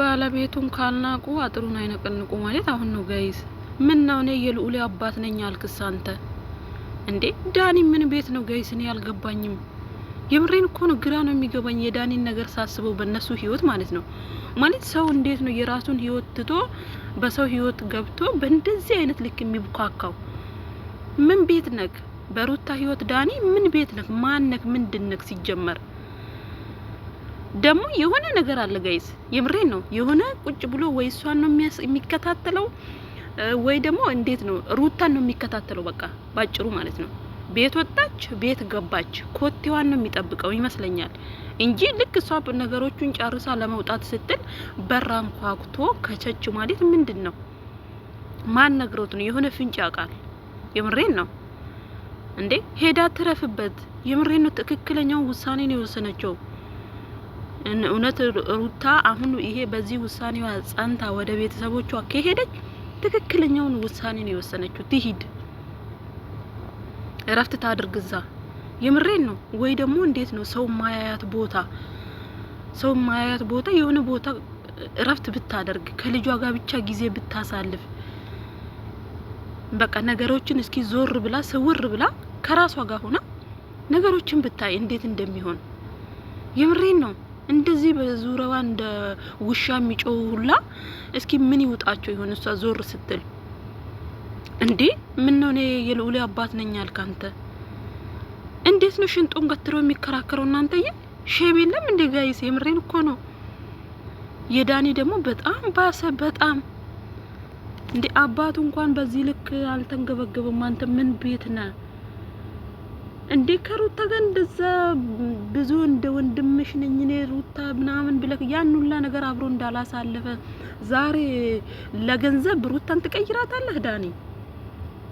ባለቤቱን ካልናቁ አጥሩን አይነቀንቁ ማለት አሁን ነው ጋይስ። ምን ነው እኔ የልዑል አባት ነኝ አልክስ አንተ እንዴ? ዳኒ ምን ቤት ነው ጋይስ? እኔ አልገባኝም። የምሬን እኮ ነው፣ ግራ ነው የሚገባኝ የዳኒን ነገር ሳስበው በእነሱ ህይወት ማለት ነው። ማለት ሰው እንዴት ነው የራሱን ህይወት ትቶ በሰው ህይወት ገብቶ በእንደዚህ አይነት ልክ የሚቡካካው? ምን ቤት ነክ በሩታ ህይወት ዳኒ ምን ቤት ነክ? ማን ነክ? ምንድን ነክ? ሲጀመር ደግሞ የሆነ ነገር አለ ጋይስ፣ የምሬን ነው። የሆነ ቁጭ ብሎ ወይ እሷን ነው የሚከታተለው ወይ ደግሞ እንዴት ነው ሩታን ነው የሚከታተለው። በቃ ባጭሩ ማለት ነው። ቤት ወጣች፣ ቤት ገባች፣ ኮቴዋን ነው የሚጠብቀው ይመስለኛል እንጂ ልክ እሷ ነገሮቹን ጨርሳ ለመውጣት ስትል በራን ኳኩቶ ከቸች ማለት ምንድነው? ማን ነግሮት ነው? የሆነ ፍንጭ ያውቃል። የምሬን ነው እንዴ። ሄዳ ትረፍበት። የምሬን ነው። ትክክለኛው ውሳኔ ነው የወሰነችው። እውነት ሩታ አሁን ይሄ በዚህ ውሳኔዋ ጸንታ ወደ ቤተሰቦቿ ከሄደች ትክክለኛውን ውሳኔ ነው የወሰነችው። ትሂድ፣ እረፍት ታድርግዛ። የምሬን ነው። ወይ ደግሞ እንዴት ነው ሰው ማያያት ቦታ የሆነ ቦታ እረፍት ብታደርግ ከልጇ ጋር ብቻ ጊዜ ብታሳልፍ፣ በቃ ነገሮችን እስኪ ዞር ብላ ስውር ብላ ከራሷ ጋር ሆና ነገሮችን ብታይ እንዴት እንደሚሆን የምሬን ነው። እንደዚህ በዙሪያዋ እንደ ውሻ የሚጮው ሁላ እስኪ ምን ይውጣቸው ይሆን እሷ ዞር ስትል? እንዴ ምን ነው እኔ የልዑል አባት ነኝ አልካንተ? እንዴት ነው ሽንጡን ገትሮ የሚከራከረው? እናንተ ሼም የለም እንዴ ጋይስ? የምሬን እኮ ነው። የዳኒ ደግሞ በጣም ባሰ። በጣም እንዴ አባቱ እንኳን በዚህ ልክ አልተንገበገበም። አንተ ምን ቤት ነህ እንዴ? ከሩታ ጋር እንደዛ ብዙ እንደ ወንድምሽ ነኝ እኔ ሩታ ምናምን ብለክ ያን ሁላ ነገር አብሮ እንዳላሳለፈ ዛሬ ለገንዘብ ሩታን ትቀይራታለህ ዳኒ?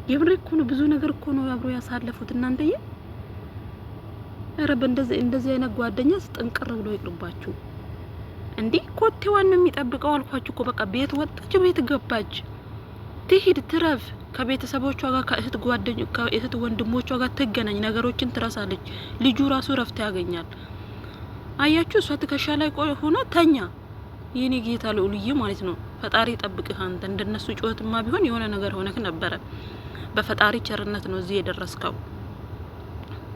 የምሬ እኮ ነው። ብዙ ነገር እኮ ነው አብሮ ያሳለፉት እናንተዬ። ኧረ እንደዚህ አይነት ጓደኛ ጥንቅር ብሎ ይቅርባችሁ እንዴ። ኮቴዋን ነው የሚጠብቀው አልኳችሁ እኮ። በቃ ቤት ወጣች፣ ቤት ገባች። ትሂድ፣ ትረፍ፣ ከቤተሰቦቿ ጋር ከእህት ወንድሞቿ ጋር ትገናኝ፣ ነገሮችን ትረሳለች። ልጁ ራሱ ረፍት ያገኛል። አያችሁ፣ እሷ ትከሻ ላይ ሆኖ ተኛ። የኔ ጌታ ልዑልዬ ማለት ነው። ፈጣሪ ጠብቅህ አንተ። እንደነሱ ጩኸትማ ቢሆን የሆነ ነገር ሆነክ ነበረ። በፈጣሪ ቸርነት ነው እዚህ የደረስከው።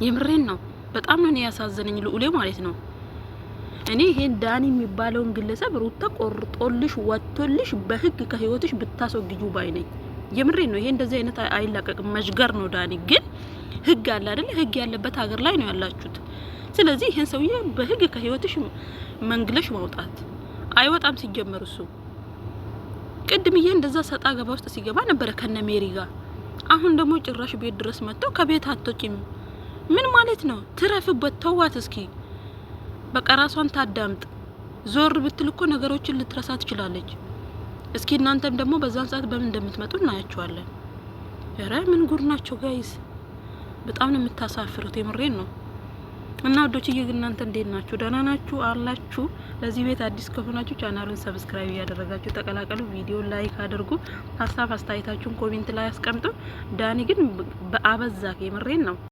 የምሬን ነው። በጣም ነው ያሳዘነኝ ልዑሌ ማለት ነው። እኔ ይሄን ዳኒ የሚባለውን ግለሰብ ሩታ ቆርጦልሽ ወጥቶልሽ በህግ ከህይወትሽ ብታስወግጁ ባይ ነኝ። የምሬን ነው። ይሄ እንደዚህ አይነት አይላቀቅም፣ መሽገር ነው። ዳኒ ግን ህግ አለ አይደል? ህግ ያለበት ሀገር ላይ ነው ያላችሁት። ስለዚህ ይሄን ሰውዬ በህግ ከህይወትሽ መንግለሽ ማውጣት አይወጣም። ሲጀመር እሱ ቅድምዬ እንደዛ ሰጣ ገባ ውስጥ ሲገባ ነበረ ከነ ሜሪ ጋር። አሁን ደግሞ ጭራሽ ቤት ድረስ መጥቶ ከቤት አትወጪም ምን ማለት ነው? ትረፍበት፣ ተዋት እስኪ በቃ ራሷን ታዳምጥ። ዞር ብትል እኮ ነገሮችን ልትረሳ ትችላለች። እስኪ እናንተም ደግሞ በዛን ሰዓት በምን እንደምትመጡ እናያችኋለን። ኧረ ምን ጉር ናቸው ጋይስ! በጣም ነው የምታሳፍሩት። የምሬን ነው። እና ወዶችዬ እናንተ እንዴት ናችሁ? ደህና ናችሁ አላችሁ? ለዚህ ቤት አዲስ ከሆናችሁ ቻናሉን ሰብስክራይብ ያደረጋችሁ ተቀላቀሉ። ቪዲዮ ላይክ አድርጉ። ሀሳብ አስተያየታችሁን ኮሜንት ላይ አስቀምጡ። ዳኒ ግን በአበዛክ። የምሬን ነው።